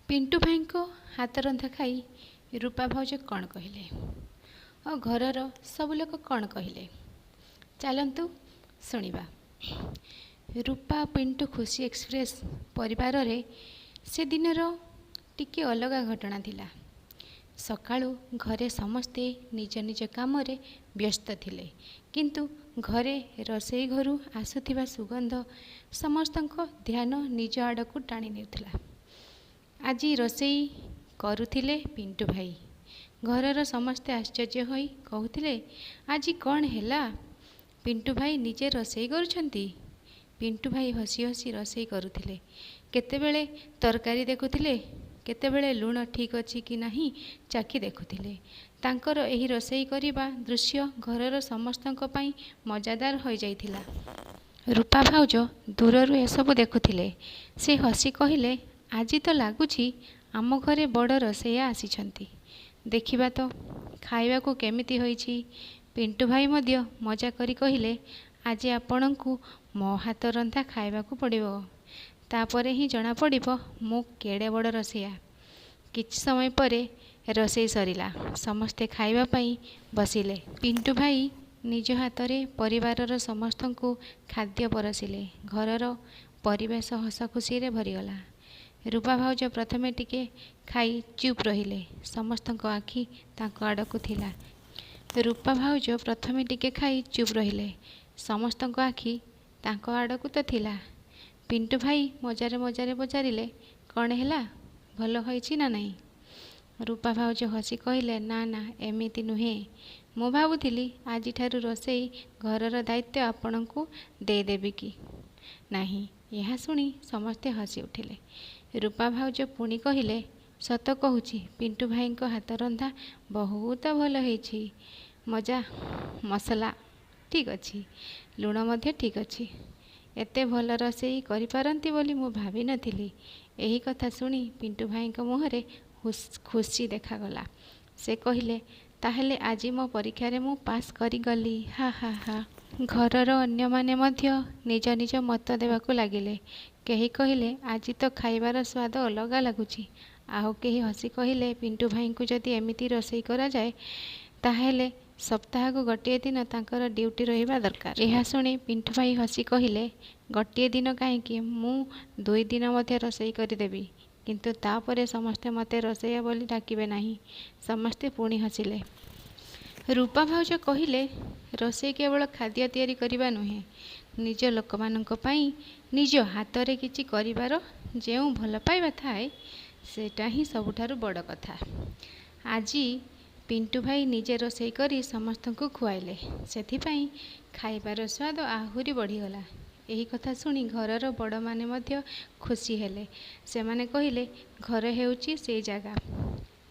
पिंटू भाई को हाथ रंधा खाई रूपा भाउज कौन कहले और घरर सब लोग कौन कहले चलतु शुणा। रूपा पिंटू खुशी एक्सप्रेस परिवार रे से दिनर टिके अलग घटना थिला। सकाळु घरे समस्ते निज निज काम रे व्यस्त थिले, किंतु घरे रोषेई घरु आसुथिबा सुगंध समस्तक ध्यान निज आड़कू टाणी नेउथिला। आज रोषेई करुथिले पिंटू भाई। घरर समस्ते आश्चर्य होई कहूथिले, आज कौन हैला? पिंटू भाई निजे रोषेई करुछंती। पिंटू भाई हसी हसी रोषेई करुथिले। केतेबेले तरकारी देखुथिले, केतेबेले लुण ठीक अछि कि नाही चाखी देखुथिले। तांकर एही रोषेई करिबा दृश्य घरर समस्तक पई मजादार होई जाइथिला। रूपा भाउज दूररू एसबु देखुथिले। से हसी कहिले, आज तो लगुच आम घरे बड़ रोषेया आसीछंती। देखिबा तो खाइबा को केमिति होईछि। पिंटू भाई मध्य मजा करी कहिले, आज आपणଙ୍କୁ मो हाथ रंधा खाइबा को पड़िबो, तापरे ही जना पड़िबो मु केड़े बड़ रोषेया। किछ समय परे रोषेई सरिला। समस्ते खाइबा पई बसिले। पिंटू भाई निज हाथ रे परिवारर समस्तଙ୍କୁ खाद्य परसिले। घरर परिवेश हस खुशी रे भरीगला। रूपा भाउज प्रथमे टिके खाई चुप रहिले। समस्तक आखि तांको आड़कू थिला। रूपा भाउज प्रथमे टिके खाई चुप रहिले। समस्तक आखि तांको आड़कू तो थिला। पिंटू भाई मजारे मजारे पचारिले, कौन हैला? भल होईछि ना नहीं? रूपा भाउज हसी कहिले, ना ना एमिति नुहे, मु भाबुथिली आज ठारू रोषेई घरर दायित्व आपणଙ୍କୁ देदेबी कि नाही। यह शुणी समस्ते हसी उठिले। रूपा भाउज पुणी कहिले, सत कहूछि पिंटू भाई को हाथ रंधा बहुत भल होईछि। मजा मसला ठीक अच्छी, लुण मध्य ठीक अच्छी। एते भल रोषेई करि पारंती बोली मु भाभी नथिली। एही कथा शुणी पिंटू भाई को मुहरे खुशी देखागला। से कहिले, ताहेले आज मो परीक्षा रे मु पास करी गली। हा हा हा। घरर अन्य माने मध्य निज निज मत देवाकू लागिले। केही कहिले, आज तो खाइबार स्वाद अलग लगुची। आउ केही हसी कहिले, पिंटू भाई को जदि एमिति रोषेई करा जाए ताहेले सप्ताह को गोटे दिन तांकर ड्यूटी रहिबा दरकार। यह शुणी पिंटू भाई हसी कहिले, गोटे दिन काहेकि मु 2 दिन मध्य रोषेई करिदेबी, किंतु तापरे समस्ते मते रोषेया बोली डाकिबे नाही। समस्ते पुणी हसिले। रूपा भाउज कहिले, रोषेई केवल खाद्य तैयारी करिबा नुहे, निज लोकमानंक पई निज हाथ रे किछि करिबार जेउ भल पाइबा थाए सेटा ही सबुठारु बड़ कथा। आज पिंटू भाई निजे रोषेई करी समस्तଙ୍କୁ खुआइले, सेथिपई खाइबार स्वाद आहुरी बढ़ीगला। एही कथा शुणी घरर बड़ माने मध्य खुशी हेले। सेमाने कहिले, घर हेउची से जगह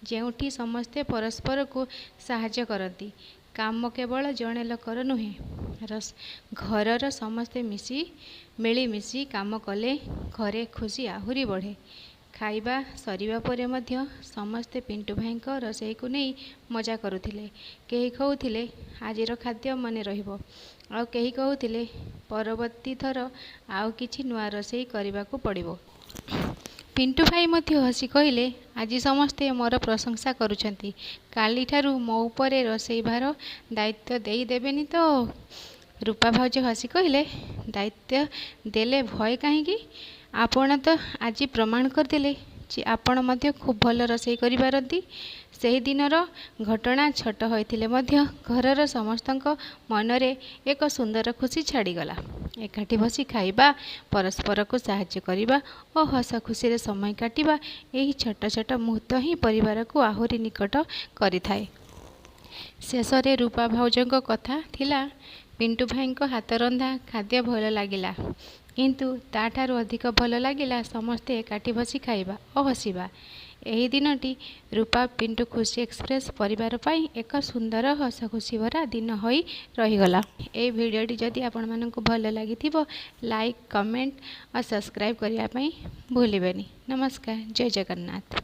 जेउठी समस्ते परस्पर को साहाय्य करती। काम केवल जड़े लोकर नुहे, घरर समस्ते मिलीमिशी काम कले घरे खुशी आहुरी बढ़े। खाइबा सरिबा परे मध्य समस्ते पिंटू भाई को रोषेई को नहीं मजा करुथिले। केही कहूथिले, आजिर खाद्य मने रहिबो, आउ केही कहूथिले परवर्ती थर आउ किछि नुआ रोषेई करिबाकू पड़िबो। पिंटू भाई मध्य हसी कहिले, आज समस्ते मोर प्रशंसा करुछंती, काली ठारू मो उपरे रोषेई भार दायित्व देई देबेनी तो? रूपा भाउज हसी कहिले, दायित्व देले भय काहेकि? आपण तो आज प्रमाण करदेले जे आपण मध्य खूब भल रोषेई करि पारंती। सेही दिनर घटना छोट होइथिले मध्य घरर समस्तक मनरे एक सुंदर खुशी छाड़ीगला। एकाठी बसी खाइबा, परस्पर को साहाय्य करिबा और हस खुशी रे समय काटिबा, एही छोट छोट मुहूर्त ही परिवार को आहुरी निकट करिथाए। शेषरे रूपा भाउजंक कथा थिला, पिंटू भाई को हाथ रंधा खाद्य भल लागिला, किंतु ताठारु अधिक भल लागिला समस्ते एकाठी बसी खाइबा और हसिबा। एही दिनटी रूपा पिंटू खुशी एक्सप्रेस परिवार पाई एक सुंदर हस खुशी भरा दिन होई रहीगला। ए भिडियोटी जदि आपण मानकु भल लागिथिबो, लाइक कमेंट और सब्सक्राइब करिया पई भूलिबेनी। नमस्कार, जय जगन्नाथ।